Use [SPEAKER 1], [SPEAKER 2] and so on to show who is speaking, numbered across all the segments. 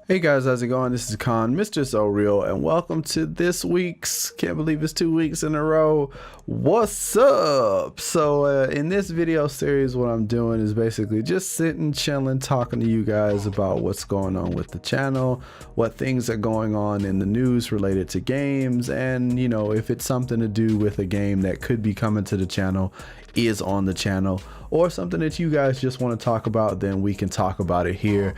[SPEAKER 1] Hey guys, how's it going? This is Khan, Mr. So Real, and welcome to this week's, can't believe it's 2 weeks in a row, what's up? So in this video series, what I'm doing is basically just sitting, chilling, talking to you guys about what's going on with the channel, what things are going on in the news related to games, and you know, if it's something to do with a game that could be coming to the channel, is on the channel, or something that you guys just want to talk about, then we can talk about it here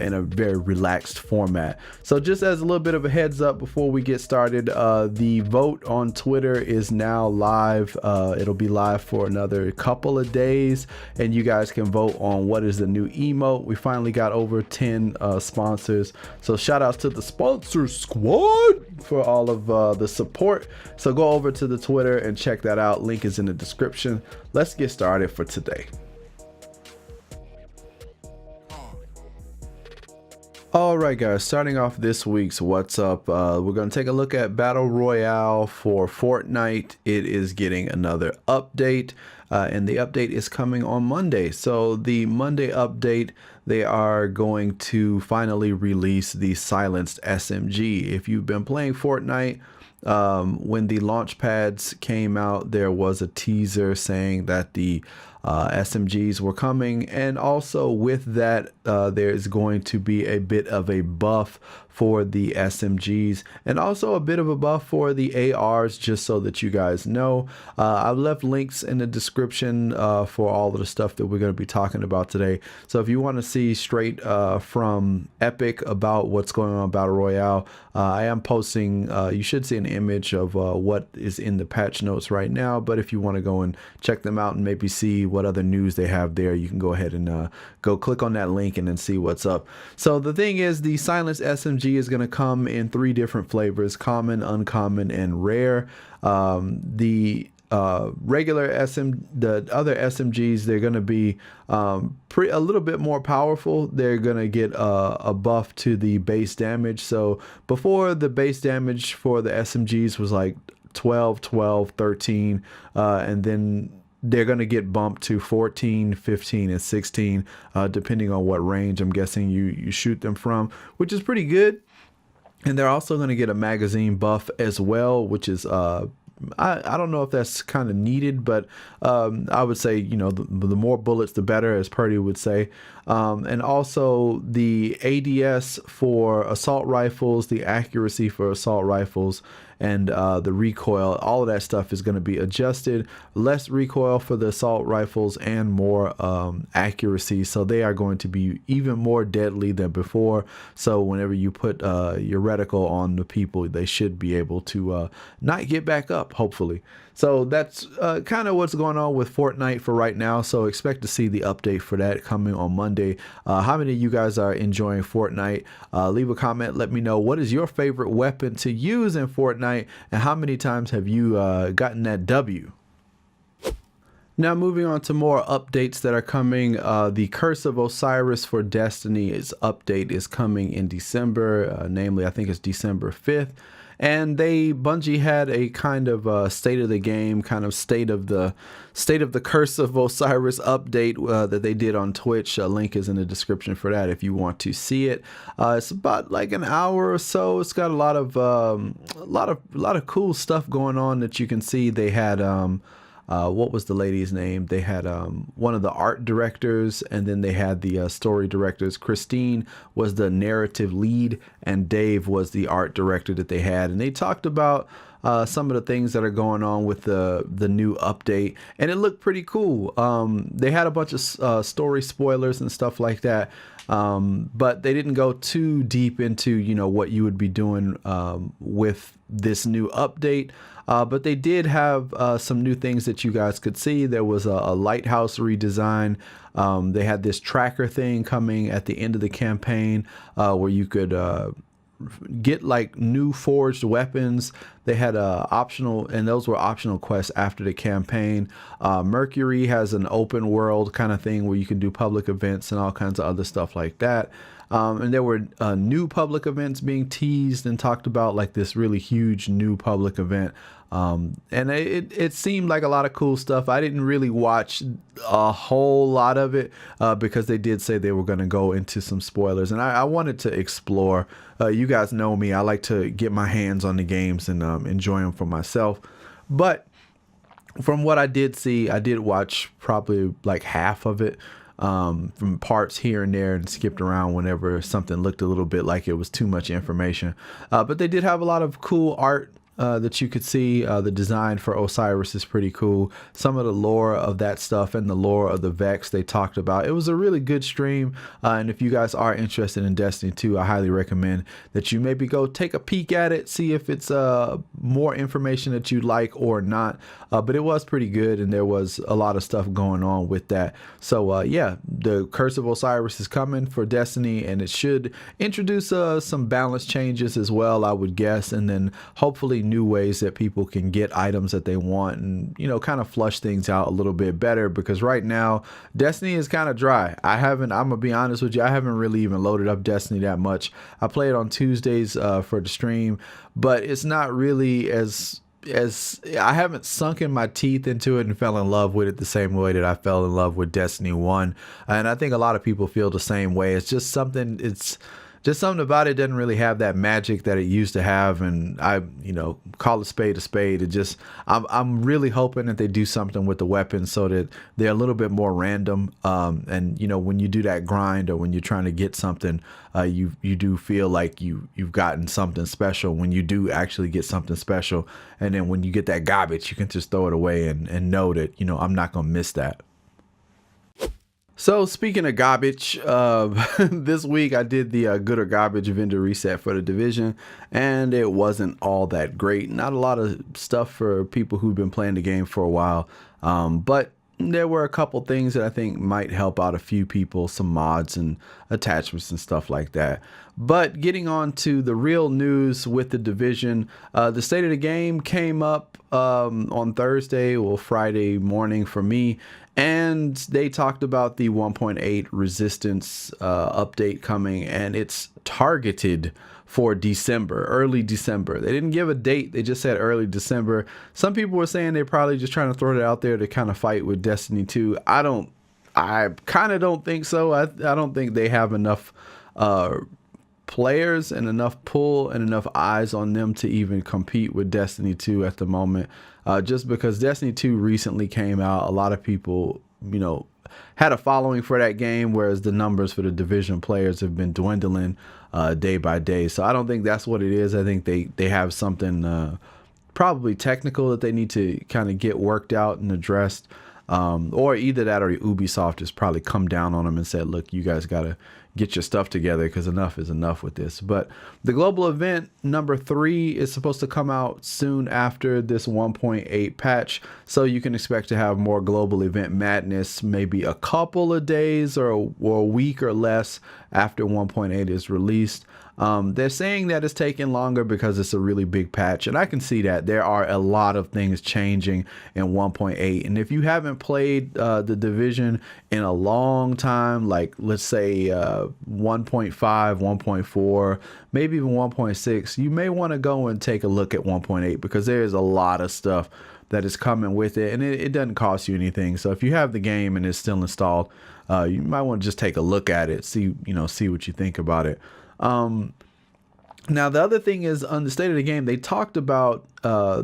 [SPEAKER 1] in a very relaxed format. So just as a little bit of a heads up before we get started, the vote on Twitter is now live. It'll be live for another couple of days, and you guys can vote on what is the new emote. We finally got over 10 sponsors, so shout outs to the sponsor squad for all of the support. So go over to the Twitter and check that out. Link is in the description. Let's get started for today. All right, guys, starting off this week's What's Up, we're going to take a look at Battle Royale for Fortnite. It is getting another update, and the update is coming on Monday. So the Monday update, they are going to finally release the silenced SMG. If you've been playing Fortnite, when the launch pads came out, there was a teaser saying that the SMGs were coming, and also with that there's going to be a bit of a buff for the SMGs and also a bit of a buff for the ARs, just so that you guys know. I've left links in the description for all of the stuff that we're going to be talking about today. So if you want to see straight from Epic about what's going on in Battle Royale, I am posting, you should see an image of what is in the patch notes right now, but if you want to go and check them out and maybe see what other news they have there, you can go ahead and go click on that link and then see what's up. So the thing is, the silenced SMG is going to come in 3 different flavors: common, uncommon, and rare. The regular the other SMGs, they're going to be a little bit more powerful. They're going to get a buff to the base damage. So before, the base damage for the SMGs was like 12, 12, 13, and then they're going to get bumped to 14, 15, and 16, depending on what range, I'm guessing, you shoot them from, which is pretty good. And they're also going to get a magazine buff as well, which is I don't know if that's kind of needed, but I would say, you know, the more bullets the better, as Purdy would say. And also the ADS for assault rifles, the accuracy for assault rifles, and the recoil, all of that stuff is going to be adjusted. Less recoil for the assault rifles and more accuracy, so they are going to be even more deadly than before. So whenever you put your reticle on the people, they should be able to not get back up, hopefully. So that's kind of what's going on with Fortnite for right now. So expect to see the update for that coming on Monday. How many of you guys are enjoying Fortnite? Leave a comment. Let me know, what is your favorite weapon to use in Fortnite, and how many times have you gotten that W? Now moving on to more updates that are coming. The Curse of Osiris for Destiny's update is coming in December, namely I think it's December 5th. And Bungie had a kind of state of the game, kind of state of the Curse of Osiris update that they did on Twitch. A link is in the description for that if you want to see it. It's about like an hour or so. It's got a lot of cool stuff going on that you can see. They had what was the lady's name? They had one of the art directors, and then they had the story directors. Christine was the narrative lead, and Dave was the art director that they had. And they talked about some of the things that are going on with the new update, and it looked pretty cool. They had a bunch of story spoilers and stuff like that, but they didn't go too deep into, you know, what you would be doing with this new update. But they did have some new things that you guys could see. There was a lighthouse redesign. They had this tracker thing coming at the end of the campaign where you could get like new forged weapons. They had optional, and those were optional quests after the campaign. Mercury has an open world kind of thing where you can do public events and all kinds of other stuff like that. And there were new public events being teased and talked about, like this really huge new public event. And it seemed like a lot of cool stuff. I didn't really watch a whole lot of it because they did say they were going to go into some spoilers, and I wanted to explore. You guys know me, I like to get my hands on the games and enjoy them for myself. But from what I did see, I did watch probably like half of it, from parts here and there, and skipped around whenever something looked a little bit like it was too much information. But they did have a lot of cool art that you could see. The design for Osiris is pretty cool. Some of the lore of that stuff and the lore of the Vex they talked about. It was a really good stream. And if you guys are interested in Destiny 2, I highly recommend that you maybe go take a peek at it, see if it's more information that you'd like or not. But it was pretty good, and there was a lot of stuff going on with that. So yeah, the Curse of Osiris is coming for Destiny, and it should introduce some balance changes as well, I would guess, and then hopefully new ways that people can get items that they want, and kind of flush things out a little bit better, because right now Destiny is kind of dry. I'm gonna be honest with you, I haven't really even loaded up Destiny that much. I play it on Tuesdays for the stream, but it's not really as I haven't sunken my teeth into it and fell in love with it the same way that I fell in love with Destiny 1. And I think a lot of people feel the same way. It's just something about it doesn't really have that magic that it used to have. And I, call a spade a spade. I'm really hoping that they do something with the weapons so that they're a little bit more random. And when you do that grind, or when you're trying to get something, you do feel like you've gotten something special when you do actually get something special. And then when you get that garbage, you can just throw it away and know that, I'm not going to miss that. So speaking of garbage, this week I did the good or garbage vendor reset for the Division, and it wasn't all that great. Not a lot of stuff for people who've been playing the game for a while, but there were a couple things that I think might help out a few people, some mods and attachments and stuff like that. But getting on to the real news with the Division, the state of the game came up on Thursday or Friday morning for me, and they talked about the 1.8 resistance update coming, and it's targeted for December, early December. They didn't give a date, they just said early December. Some people were saying they're probably just trying to throw it out there to kind of fight with Destiny 2. I kind of don't think so. I don't think they have enough players and enough pull and enough eyes on them to even compete with Destiny 2 at the moment. Just because Destiny 2 recently came out, a lot of people, had a following for that game, whereas the numbers for the Division players have been dwindling day by day. So I don't think that's what it is. I think they have something probably technical that they need to kind of get worked out and addressed. Or either that, or Ubisoft has probably come down on them and said, look, you guys got to get your stuff together, because enough is enough with this. But the global event number 3 is supposed to come out soon after this 1.8 patch, so you can expect to have more global event madness maybe a couple of days or a week or less after 1.8 is released. They're saying that it's taking longer because it's a really big patch, and I can see that. There are a lot of things changing in 1.8, and if you haven't played the Division in a long time, like let's say 1.5, 1.4, maybe even 1.6, you may want to go and take a look at 1.8, because there's a lot of stuff that is coming with it, and it doesn't cost you anything. So if you have the game and it's still installed, you might want to just take a look at it, see what you think about it. Now the other thing is, on the state of the game, they talked about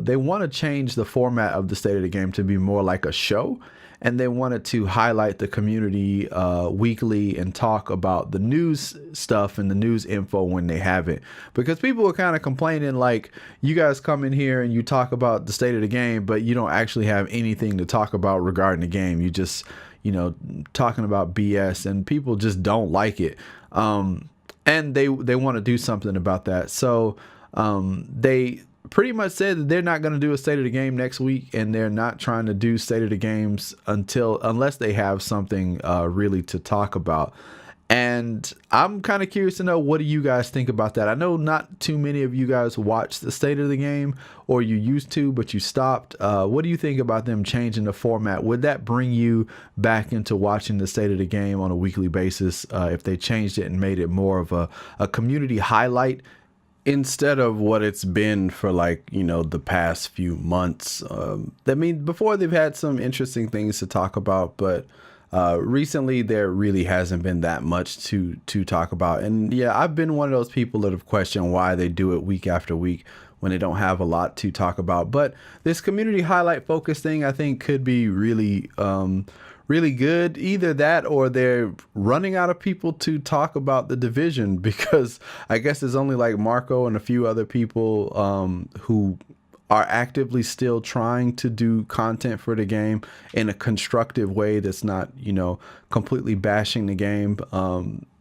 [SPEAKER 1] they want to change the format of the state of the game to be more like a show, and they wanted to highlight the community weekly and talk about the news stuff and the news info when they have it, because people were kind of complaining, like, you guys come in here and you talk about the state of the game, but you don't actually have anything to talk about regarding the game. You just talking about BS, and people just don't like it. And they want to do something about that. So they pretty much said that they're not going to do a state of the game next week, and they're not trying to do state of the games unless they have something really to talk about. And I'm kind of curious to know, what do you guys think about that? I know not too many of you guys watch the state of the game, or you used to, but you stopped. What do you think about them changing the format? Would that bring you back into watching the state of the game on a weekly basis if they changed it and made it more of a community highlight instead of what it's been for, like, you know, the past few months? I mean, before they've had some interesting things to talk about, but recently there really hasn't been that much to talk about. And yeah, I've been one of those people that have questioned why they do it week after week when they don't have a lot to talk about. But this community highlight focus thing, I think, could be really really good. Either that, or they're running out of people to talk about the Division, because I guess there's only like Marco and a few other people who are actively still trying to do content for the game in a constructive way that's not, you know, completely bashing the game.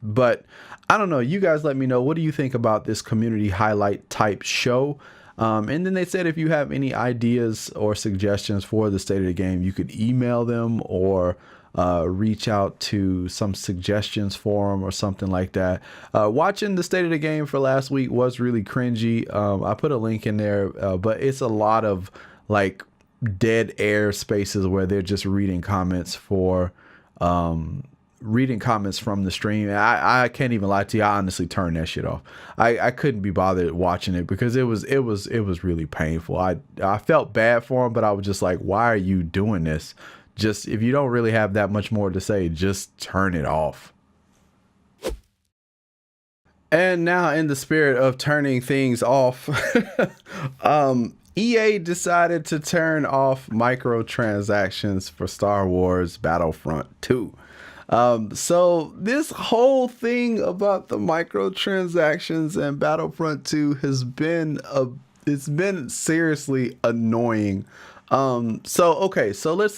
[SPEAKER 1] But I don't know. You guys let me know. What do you think about this community highlight type show? And then they said if you have any ideas or suggestions for the state of the game, you could email them or reach out to some suggestions forum or something like that. Watching the state of the game for last week was really cringy. I put a link in there, but it's a lot of like dead air spaces where they're just reading comments for reading comments from the stream. I can't even lie to you, I honestly turned that shit off. I couldn't be bothered watching it because it was really painful. I felt bad for him, but I was just like, why are you doing this? Just, if you don't really have that much more to say, just turn it off. And now, in the spirit of turning things off, EA decided to turn off microtransactions for Star Wars Battlefront 2. So this whole thing about the microtransactions and Battlefront 2 has been it's been seriously annoying. So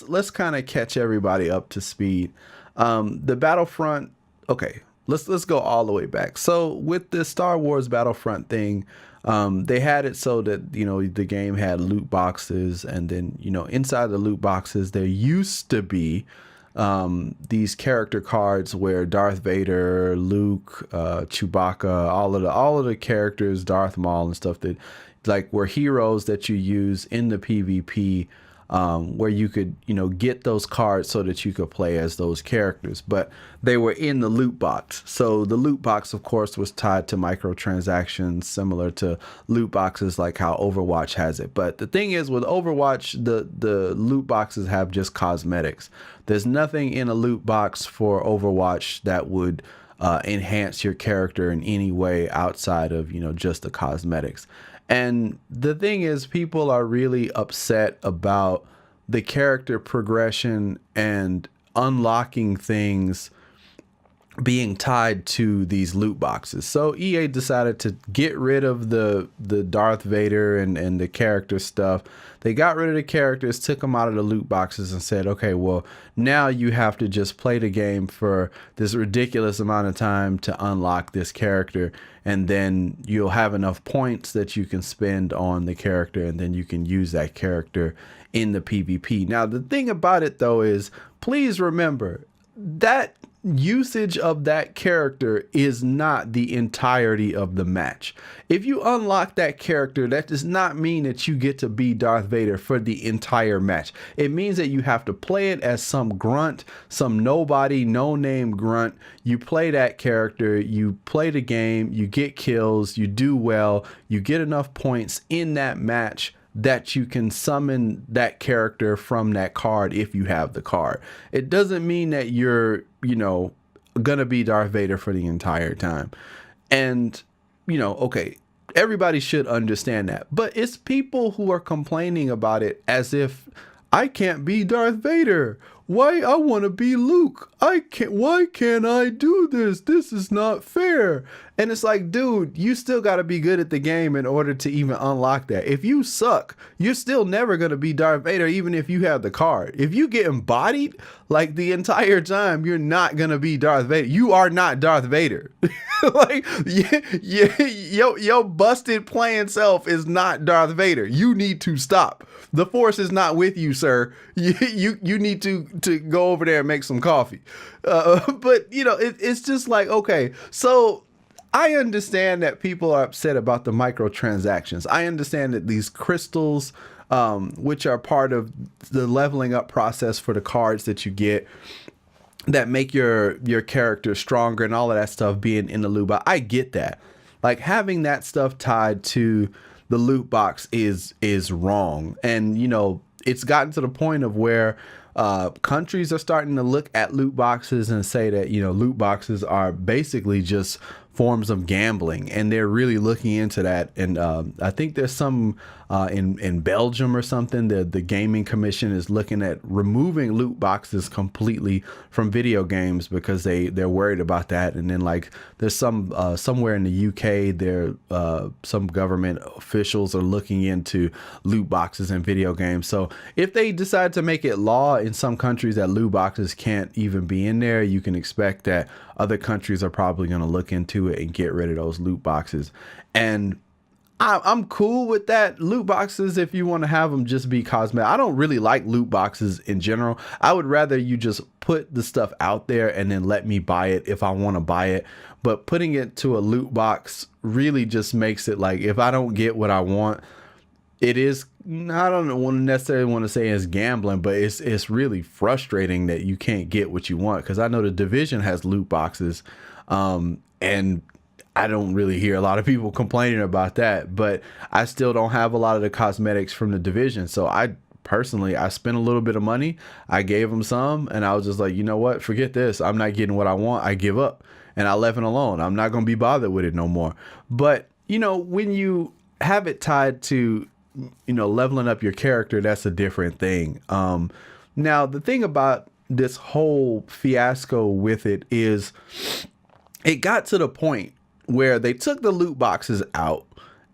[SPEAKER 1] let's kind of catch everybody up to speed. The Battlefront, okay, let's go all the way back. So with the Star Wars Battlefront thing, they had it so that, you know, the game had loot boxes, and then, you know, inside the loot boxes there used to be these character cards where Darth Vader, Luke, Chewbacca, all of the characters, Darth Maul and stuff, that like were heroes that you use in the PvP, where you could, you know, get those cards so that you could play as those characters, but they were in the loot box. So the loot box, of course, was tied to microtransactions, similar to loot boxes like how Overwatch has it. But the thing is, with Overwatch, the loot boxes have just cosmetics. There's nothing in a loot box for Overwatch that would enhance your character in any way outside of, you know, just the cosmetics. And the thing is, people are really upset about the character progression and unlocking things being tied to these loot boxes. So EA decided to get rid of the Darth Vader and the character stuff. They got rid of the characters, took them out of the loot boxes, and said, okay, well, now you have to just play the game for this ridiculous amount of time to unlock this character, and then you'll have enough points that you can spend on the character, and then you can use that character in the PvP. Now, the thing about it, though, is please remember that usage of that character is not the entirety of the match. If you unlock that character, that does not mean that you get to be Darth Vader for the entire match. It means that you have to play it as some grunt, some nobody, no name grunt. You play that character, you play the game, you get kills, you do well, you get enough points in that match that you can summon that character from that card if you have the card. It doesn't mean that you're, you know, gonna be Darth Vader for the entire time. And, you know, okay, everybody should understand that. But it's people who are complaining about it as if I can't be Darth Vader. Why? I want to be Luke. Why can't I do this? This is not fair. And it's like, dude, you still got to be good at the game in order to even unlock that. If you suck, you're still never going to be Darth Vader, even if you have the card. If you get embodied like the entire time, you're not going to be Darth Vader. You are not Darth Vader. Like, your busted playing self is not Darth Vader. You need to stop. The Force is not with you, sir. You need to go over there and make some coffee. But you know, it's just like, okay, so I understand that people are upset about the microtransactions. I understand that these crystals, which are part of the leveling up process for the cards that you get, that make your character stronger and all of that stuff being in the loot box. I get that. Like, having that stuff tied to the loot box is wrong. And you know, it's gotten to the point of where countries are starting to look at loot boxes and say that, you know, loot boxes are basically just forms of gambling, and they're really looking into that. And I think there's some in Belgium or something, the gaming commission is looking at removing loot boxes completely from video games because they're worried about that. And then like there's some somewhere in the UK there some government officials are looking into loot boxes in video games. So if they decide to make it law in some countries that loot boxes can't even be in there, you can expect that other countries are probably going to look into it and get rid of those loot boxes. And I'm cool with that. Loot boxes, if you want to have them just be cosmetic. I don't really like loot boxes in general. I would rather you just put the stuff out there and then let me buy it if I want to buy it. But putting it to a loot box really just makes it like, if I don't get what I want, it is, I don't necessarily want to say it's gambling, but it's really frustrating that you can't get what you want. Because I know the Division has loot boxes, and I don't really hear a lot of people complaining about that, but I still don't have a lot of the cosmetics from the Division. So I spent a little bit of money. I gave them some, and I was just like, you know what? Forget this. I'm not getting what I want. I give up, and I left it alone. I'm not going to be bothered with it no more. But, you know, when you have it tied to, you know, leveling up your character, that's a different thing. Now, the thing about this whole fiasco with it is it got to the point where they took the loot boxes out,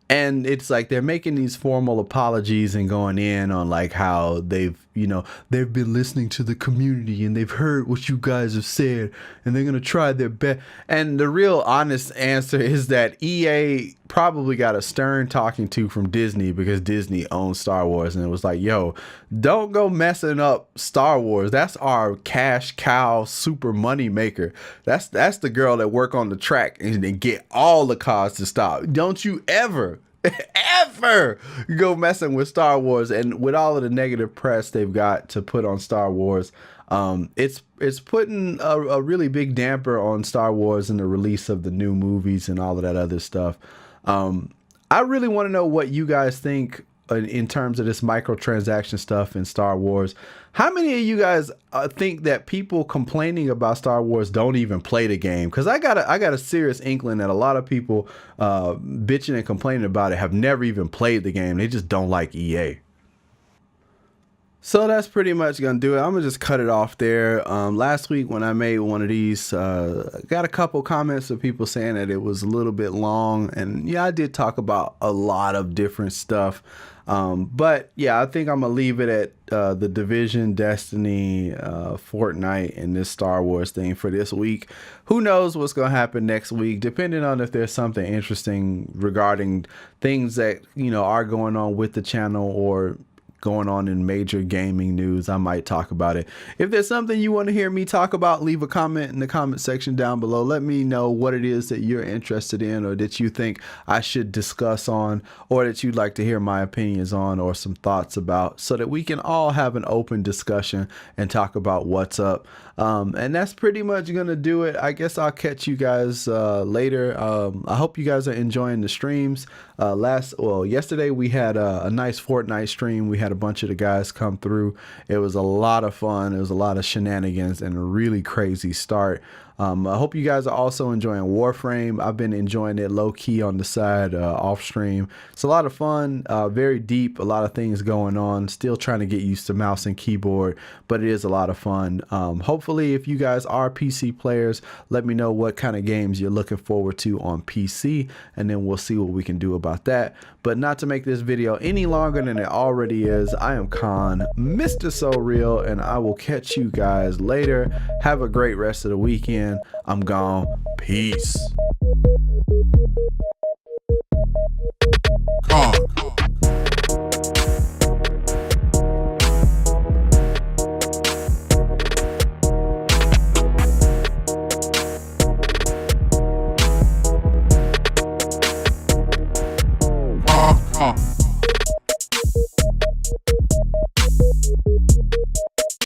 [SPEAKER 1] and it's like they're making these formal apologies and going in on like how they've been listening to the community and they've heard what you guys have said and they're going to try their best. And the real honest answer is that EA probably got a stern talking to from Disney, because Disney owns Star Wars, and it was like, yo, don't go messing up Star Wars. That's our cash cow, super money maker. That's the girl that work on the track and get all the cars to stop. Don't you ever go messing with Star Wars. And with all of the negative press they've got to put on Star Wars, it's putting a really big damper on Star Wars and the release of the new movies and all of that other stuff. I really want to know what you guys think in terms of this microtransaction stuff in Star Wars. How many of you guys think that people complaining about Star Wars don't even play the game? Because I got a serious inkling that a lot of people bitching and complaining about it have never even played the game. They just don't like EA. So that's pretty much gonna do it. I'm gonna just cut it off there. Last week when I made one of these, got a couple comments of people saying that it was a little bit long, and yeah, I did talk about a lot of different stuff. But yeah, I think I'm gonna leave it at the Division, Destiny, Fortnite, and this Star Wars thing for this week. Who knows what's gonna happen next week, depending on if there's something interesting regarding things that, you know, are going on with the channel or going on in major gaming news. I might talk about it. If there's something you want to hear me talk about, leave a comment in the comment section down below. Let me know what it is that you're interested in, or that you think I should discuss on, or that you'd like to hear my opinions on, or some thoughts about, so that we can all have an open discussion and talk about what's up. And that's pretty much gonna do it. I guess I'll catch you guys later. I hope you guys are enjoying the streams. Yesterday we had a nice Fortnite stream. We had a bunch of the guys come through. It was a lot of fun. It was a lot of shenanigans and a really crazy start. I hope you guys are also enjoying Warframe. I've been enjoying it low key on the side, off stream. It's a lot of fun, very deep, a lot of things going on. Still trying to get used to mouse and keyboard, but it is a lot of fun. Hopefully, if you guys are PC players, let me know what kind of games you're looking forward to on PC, and then we'll see what we can do about that. But not to make this video any longer than it already is, I am Khan, Mr. So Real, and I will catch you guys later. Have a great rest of the weekend. I'm gone. Peace.